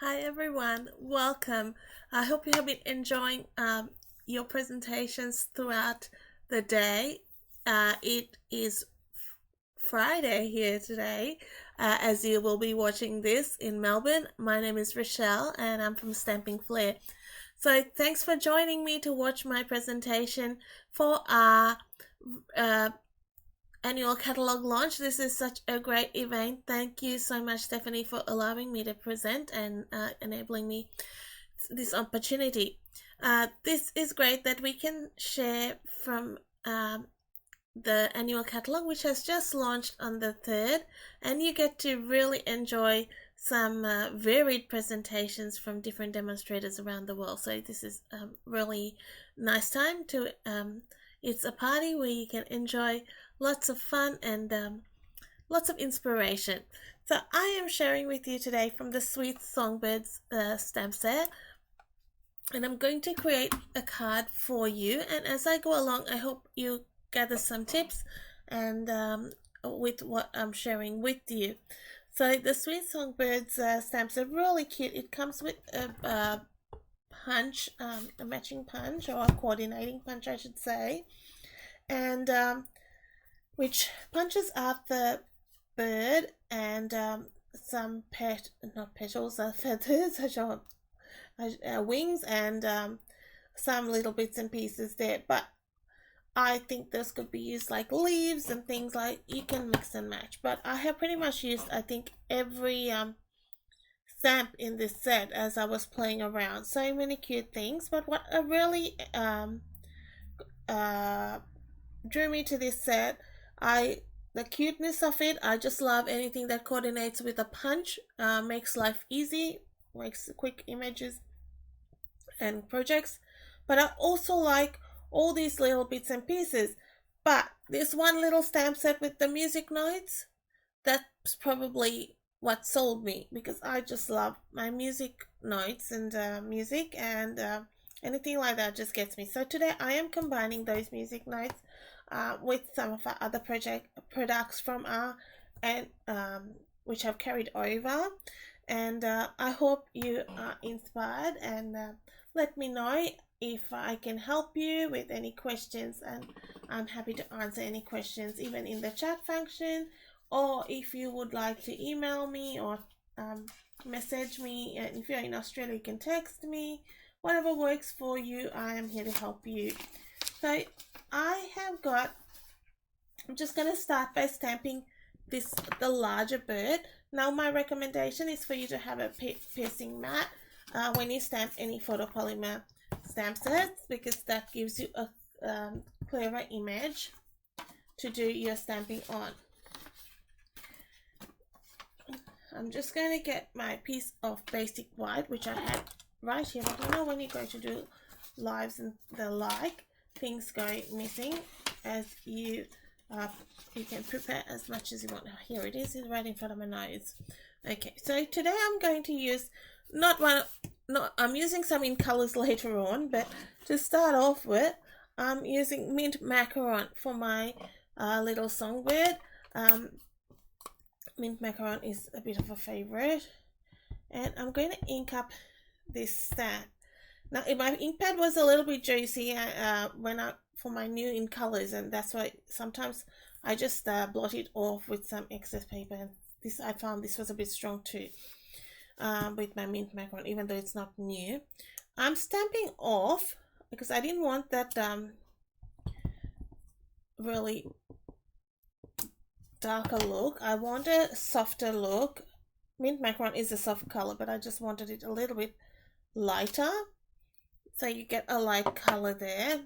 Hi everyone, welcome. I hope you have been enjoying your presentations throughout the day. It is Friday here today, as you will be watching this in Melbourne. My name is Rochelle and I'm from Stamping Flair. So thanks for joining me to watch my presentation for our uh, annual catalog launch. This is such a great event. Thank you so much, Stephanie, for allowing me to present and enabling me this opportunity. This is great that we can share from the annual catalog, which has just launched on the 3rd, and you get to really enjoy some varied presentations from different demonstrators around the world. So this is a really nice time to it's a party where you can enjoy lots of fun and lots of inspiration. So I am sharing with you today from the Sweet Songbirds stamp set, and I'm going to create a card for you, and as I go along I hope you gather some tips and with what I'm sharing with you. So the Sweet Songbirds stamps are really cute. It comes with a punch, a matching punch, or a coordinating punch I should say, and which punches out the bird and some not petals, feathers, wings, and some little bits and pieces there. But I think this could be used like leaves and things, like you can mix and match. But I have pretty much used, I think, every stamp in this set as I was playing around. So many cute things. But what really drew me to this set, the cuteness of it. I just love anything that coordinates with a punch, makes life easy, makes quick images and projects. But I also like all these little bits and pieces. But this one little stamp set with the music notes, that's probably what sold me, because I just love my music notes and music, and anything like that just gets me. So today I am combining those music notes with some of our other products from our and which I've carried over, and I hope you are inspired, and let me know if I can help you with any questions, and I'm happy to answer any questions even in the chat function, or if you would like to email me or message me, and if you're in Australia you can text me. Whatever works for you, I am here to help you. So I'm just going to start by stamping the larger bird. Now my recommendation is for you to have a piercing mat when you stamp any photopolymer stamp sets, because that gives you a clearer image to do your stamping on. I'm just going to get my piece of basic white, which I had right here. But you know, when you go to do lives and the like, things go missing as you can prepare as much as you want. Here it is, it's right in front of my nose. Okay, so today I'm going to use I'm using some in colors later on, but to start off with, I'm using mint macaron for my little songbird. Mint macaron is a bit of a favorite, and I'm going to ink up this stamp. Now, my ink pad was a little bit juicy for my new in colors, and that's why sometimes I just blot it off with some excess paper. And I found this was a bit strong too with my mint macaron, even though it's not new. I'm stamping off because I didn't want that really darker look. I want a softer look. Mint macaron is a soft color, but I just wanted it a little bit lighter, so you get a light color there.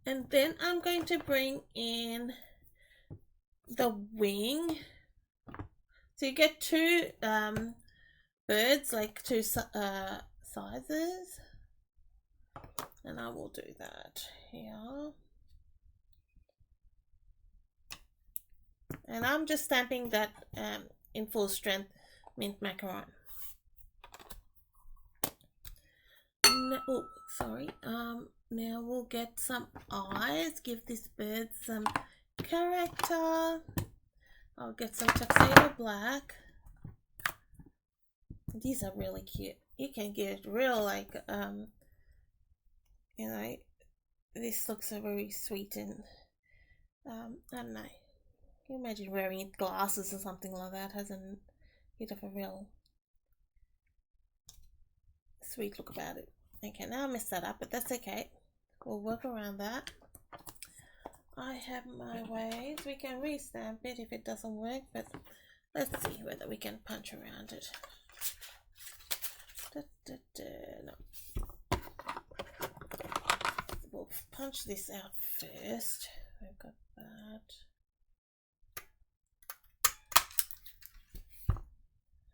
And then I'm going to bring in the wing, so you get two birds, like two sizes, and I will do that here. And I'm just stamping that in full strength mint macaron. Now we'll get some eyes, give this bird some character. I'll get some tuxedo black These are really cute. You can get real like you know, this looks so very sweet and I don't know. Can you imagine wearing glasses or something like that? Has a bit of a real sweet look about it. Okay, now I messed that up, but that's okay. We'll work around that. I have my ways. We can re-stamp it if it doesn't work, but let's see whether we can punch around it. No. We'll punch this out first. We've got that.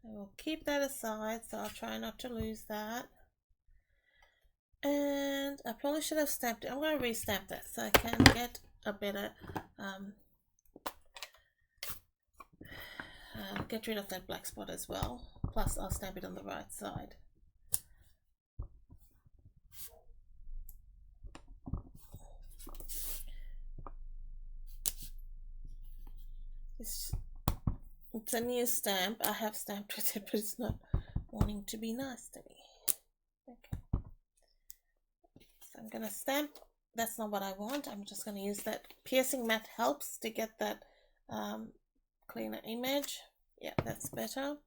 And we'll keep that aside, so I'll try not to lose that. And I probably should have stamped it. I'm going to re-stamp that so I can get a better get rid of that black spot as well. Plus I'll stamp it on the right side. It's a new stamp. I have stamped with it, but it's not wanting to be nice to me. Okay. So I'm going to stamp. That's not what I want. I'm just going to use that piercing mat. Helps to get that cleaner image. Yeah, that's better.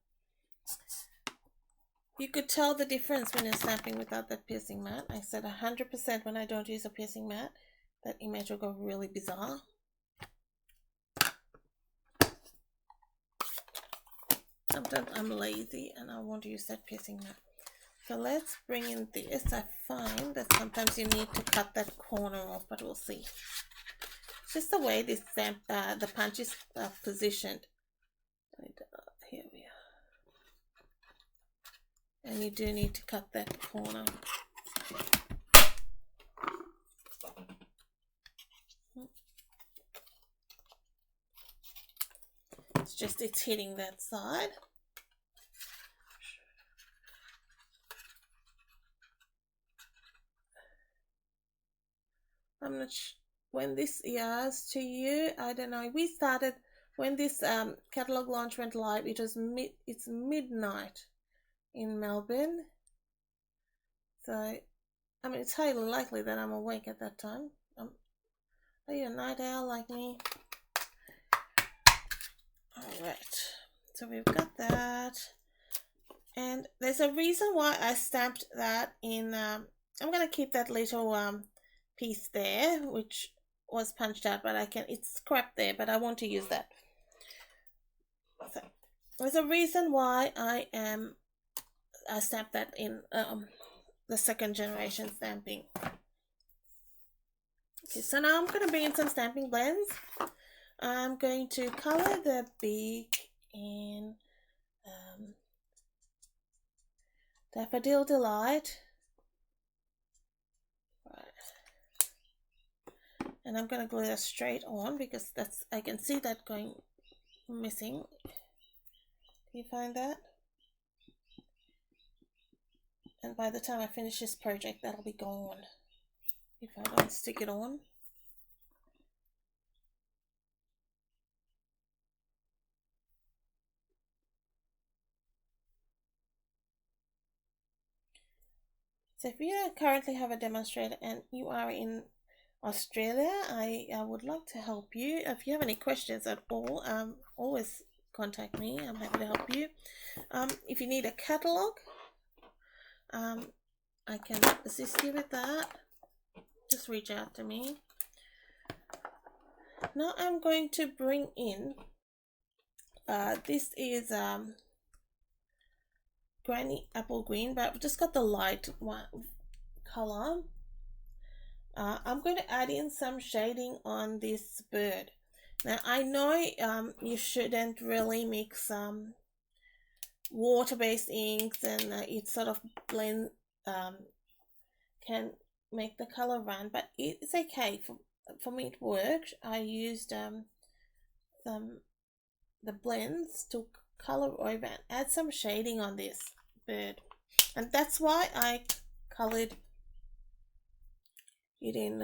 You could tell the difference when you're stamping without that piercing mat. I said 100% when I don't use a piercing mat, that image will go really bizarre. Sometimes I'm lazy and I want to use that piercing mat. So let's bring in this. I find that sometimes you need to cut that corner off, but we'll see. It's just the way this stamp, the punch is positioned. Here we are. And you do need to cut that corner. It's hitting that side. I'm not sure when this airs to you. I don't know. We started when this catalog launch went live. It was it's midnight in Melbourne. So I mean, it's highly likely that I'm awake at that time. Are you a night owl like me? Alright, so we've got that, and there's a reason why I stamped that in. I'm going to keep that little piece there, which was punched out, but it's scrapped there, but I want to use that. So there's a reason why I stamped that in the second generation stamping. Okay, so now I'm going to bring in some stamping blends. I'm going to color the beak in Daffodil Delight. Right. And I'm going to glue that straight on because I can see that going missing. Do you find that? And by the time I finish this project, that'll be gone if I don't stick it on. So if you don't currently have a demonstrator and you are in Australia, I would love to help you. If you have any questions at all, always contact me. I'm happy to help you. If you need a catalog, I can assist you with that. Just reach out to me. Now I'm going to bring in, this is Granny Apple Green, but I've just got the light one color. I'm going to add in some shading on this bird. Now I know you shouldn't really mix water-based inks, and it sort of blend can make the color run, but it's okay. For me it worked. I used the blends to color over and add some shading on this bird, and that's why I colored it in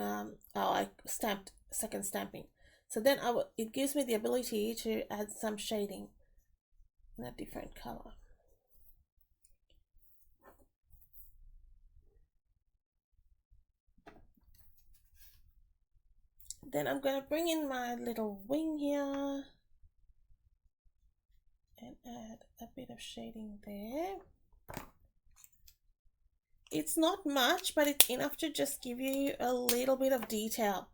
I stamped second stamping, so then it gives me the ability to add some shading in a different color. then I'm going to bring in my little wing here and add a bit of shading there. It's not much, but it's enough to just give you a little bit of detail.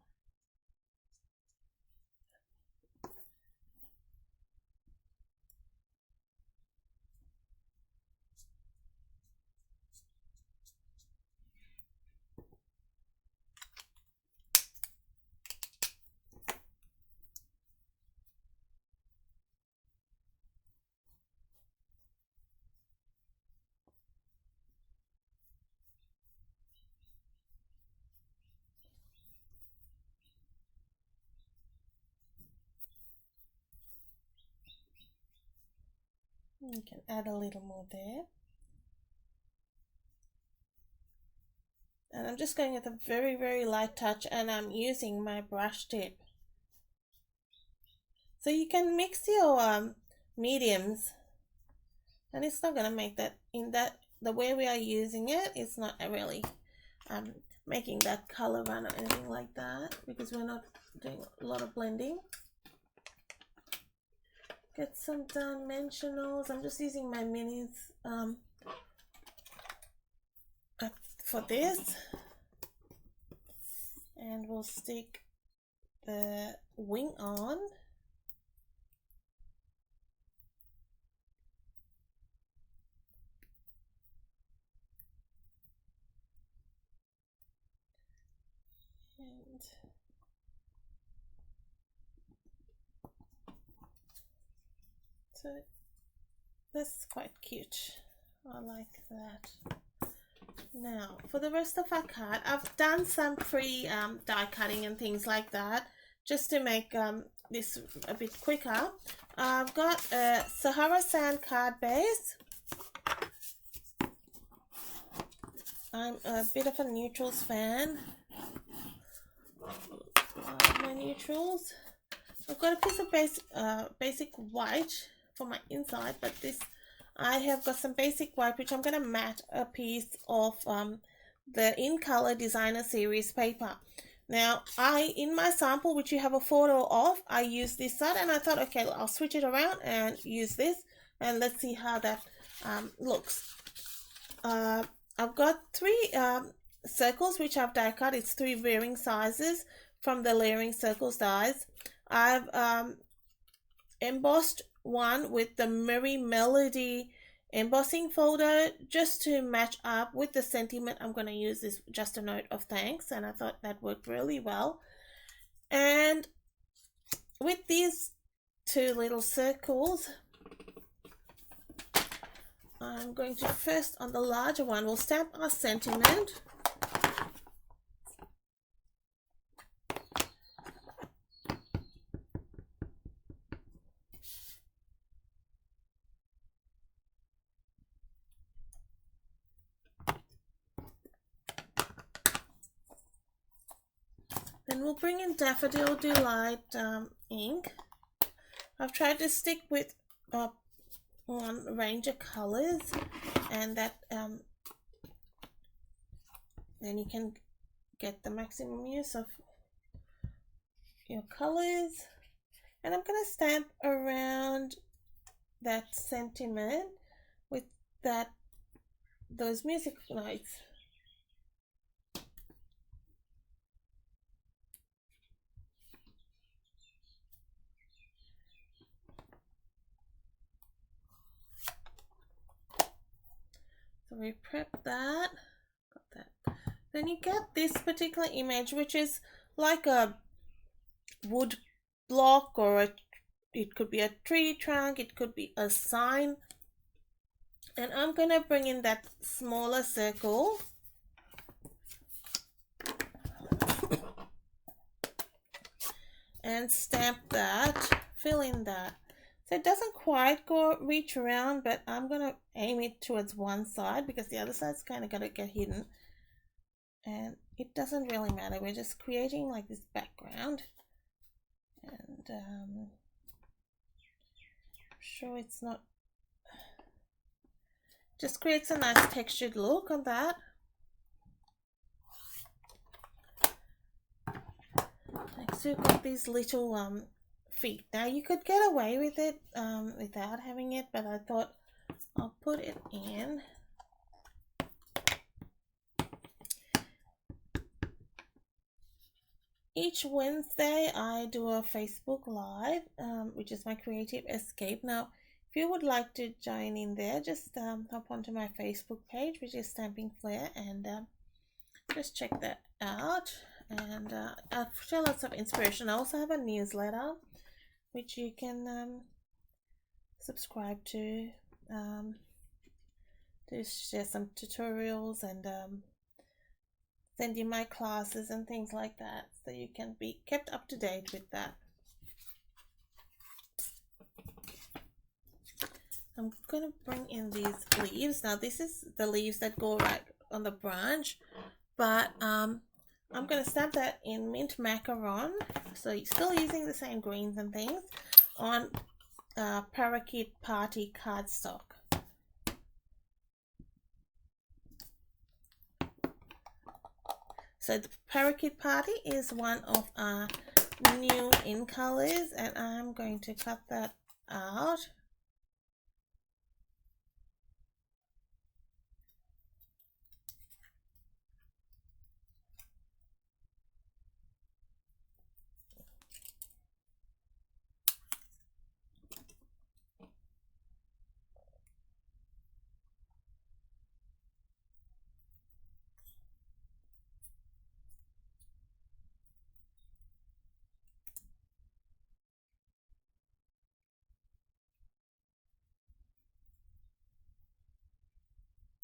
You can add a little more there. And I'm just going with a very, very light touch, and I'm using my brush tip. So you can mix your mediums, and it's not going to make that, the way we are using it, it's not really making that color run or anything like that, because we're not doing a lot of blending. Get some dimensionals. I'm just using my minis for this, and we'll stick the wing on. And so that's quite cute. I like that. Now for the rest of our card, I've done some pre die cutting and things like that just to make this a bit quicker. I've got a Sahara Sand card base. I'm a bit of a neutrals fan. My neutrals. I've got a piece of basic white for my inside, but I have got some basic white which I'm going to mat a piece of the In Color Designer Series paper. Now in my sample, which you have a photo of, I used this side, and I thought, okay, I'll switch it around and use this, and let's see how that looks. I've got 3 circles which I've die cut. It's 3 varying sizes from the Layering Circles dies. I've embossed one with the Merry Melody embossing folder just to match up with the sentiment. I'm going to use this Just a Note of Thanks, and I thought that worked really well. And with these 2 little circles, I'm going to first, on the larger one, we'll stamp our sentiment. Then we'll bring in Daffodil Delight ink. I've tried to stick with one range of colors, and that then you can get the maximum use of your colors. And I'm going to stamp around that sentiment with those music notes. So we prep that, got that. Then you get this particular image, which is like a wood block, or it could be a tree trunk, it could be a sign. And I'm going to bring in that smaller circle. And stamp that, fill in that. So it doesn't quite reach around, but I'm going to aim it towards one side because the other side's kind of going to get hidden. And it doesn't really matter. We're just creating like this background. And I'm sure it's not... Just creates a nice textured look on that. Next we've got these little feet. Now you could get away with it without having it, but I thought I'll put it in. Each Wednesday I do a Facebook Live, which is my creative escape. Now, if you would like to join in there, just hop onto my Facebook page, which is Stamping Flair, and just check that out. And I share lots of inspiration. I also have a newsletter, which you can subscribe to share some tutorials and send you my classes and things like that, so you can be kept up to date with that. I'm going to bring in these leaves. Now this is the leaves that go right on the branch, but I'm going to stamp that in mint macaron, so you're still using the same greens and things, on Parakeet Party cardstock. So the Parakeet Party is one of our new in colors, and I'm going to cut that out.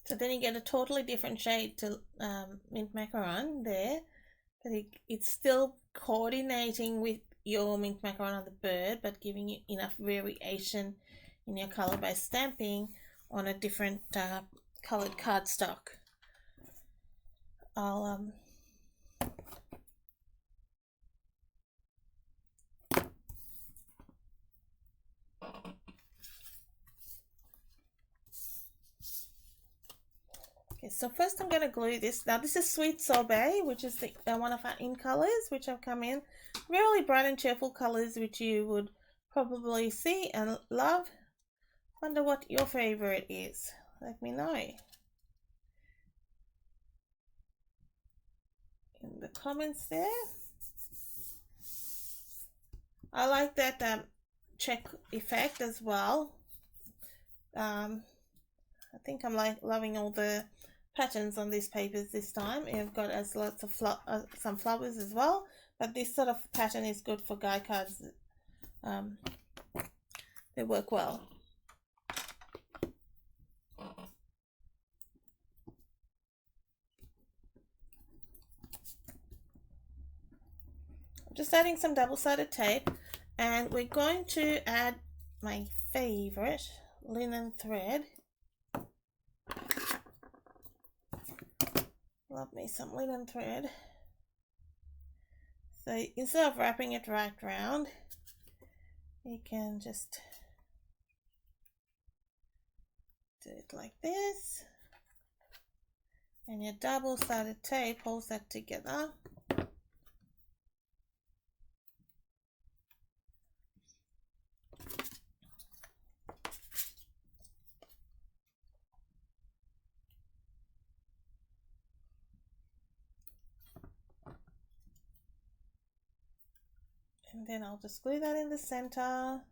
So then you get a totally different shade to mint macaron there, but it's still coordinating with your mint macaron on the bird, but giving you enough variation in your color by stamping on a different colored cardstock. I'll Okay, so first I'm going to glue this. Now this is Sweet Sorbet, which is the one of our in colors, which have come in really bright and cheerful colors, which you would probably see and love. Wonder what your favorite is. Let me know in the comments there. I like that check effect as well. I think I'm loving all the patterns on these papers this time. You've got lots of some flowers as well, but this sort of pattern is good for guy cards. They work well. Just adding some double-sided tape, and we're going to add my favorite linen thread. Love me some linen thread. So instead of wrapping it right round, you can just do it like this, and your double-sided tape holds that together. And then I'll just glue that in the center.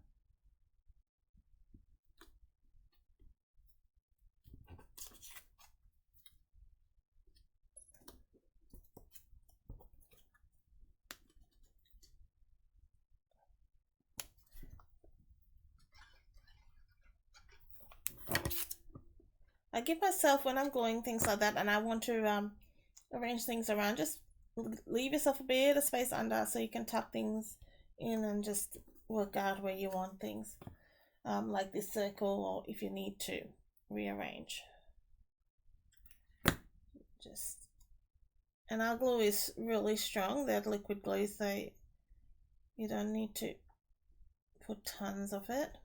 I give myself, when I'm gluing things like that and I want to arrange things around, just leave yourself a bit of space under so you can tuck things in and just work out where you want things, like this circle, or if you need to rearrange. And our glue is really strong, that liquid glue, so you don't need to put tons of it.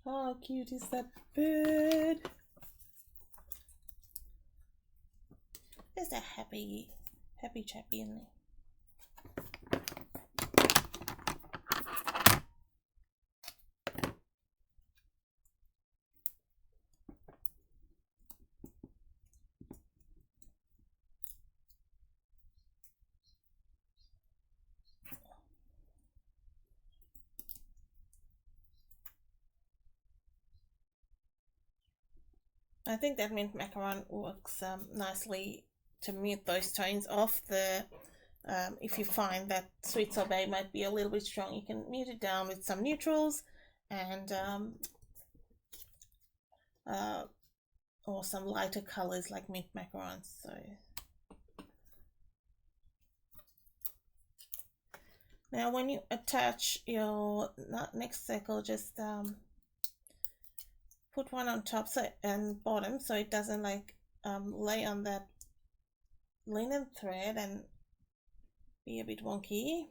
How cute is that bird? There's a happy chappy in there. I think that mint macaron works nicely to mute those tones off. If you find that sweet sorbet might be a little bit strong, you can mute it down with some neutrals and or some lighter colors like mint macarons. So now when you attach your next circle, just put one on top and bottom so it doesn't like lay on that linen thread and be a bit wonky.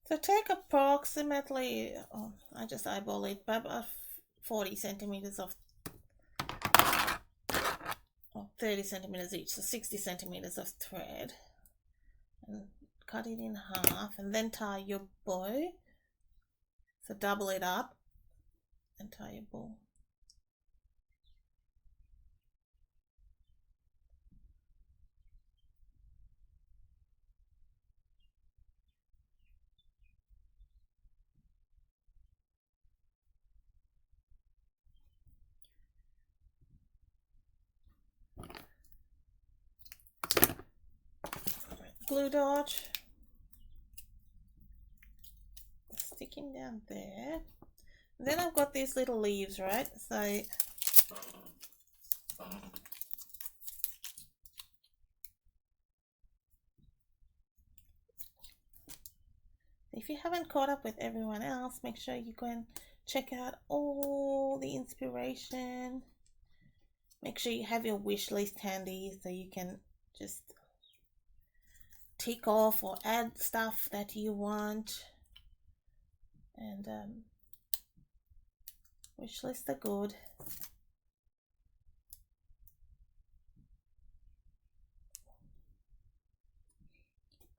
So take approximately, I just eyeball it, by about 40 centimeters of 30 centimeters each, so 60 centimeters of thread, and cut it in half and then tie your bow. So double it up and tie your bow. Glue dot, stick him down there. And then I've got these little leaves, right? So if you haven't caught up with everyone else, make sure you go and check out all the inspiration. Make sure you have your wish list handy so you can just tick off or add stuff that you want. And wish lists are good.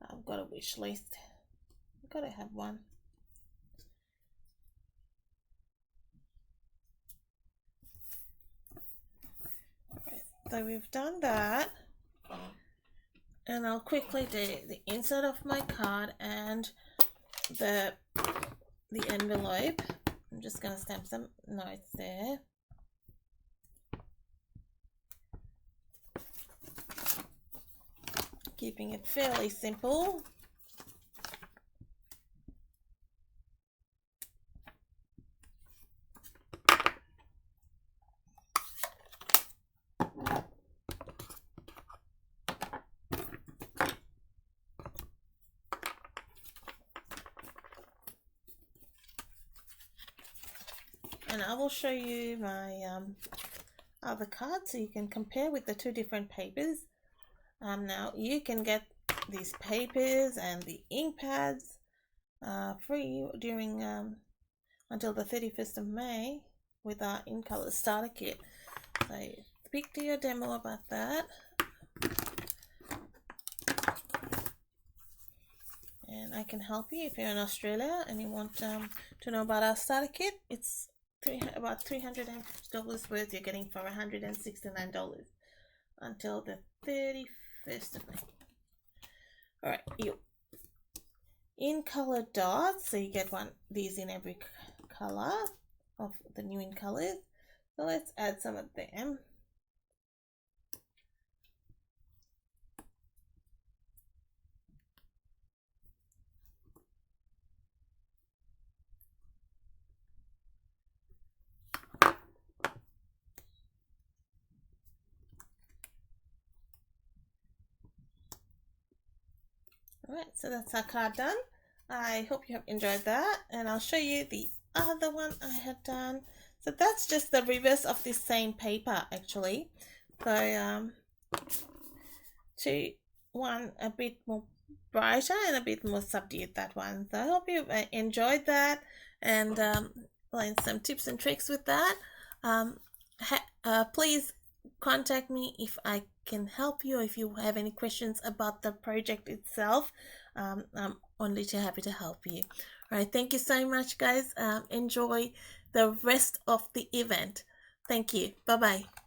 I've got a wish list. I've got to have one. Alright, so we've done that. And I'll quickly do the inside of my card and the envelope. I'm just going to stamp some notes there. Keeping it fairly simple. And I will show you my other card so you can compare with the two different papers. Now you can get these papers and the ink pads free during until the 31st of May with our In Color starter kit. So speak to your demo about that. And I can help you if you're in Australia and you want to know about our starter kit. It's about $350 worth you're getting for $169 until the 31st of May. Alright, you In Color dots, so you get these in every color of the new In Colors. So let's add some of them. Alright, so that's our card done. I hope you have enjoyed that, and I'll show you the other one I had done. So that's just the reverse of this same paper actually. So to one a bit more brighter and a bit more subdued, that one. So I hope you enjoyed that and learned some tips and tricks with that. Please contact me if I can help you, or if you have any questions about the project itself. I'm only too happy to help you. All right, thank you so much, guys. Enjoy the rest of the event. Thank you. Bye bye.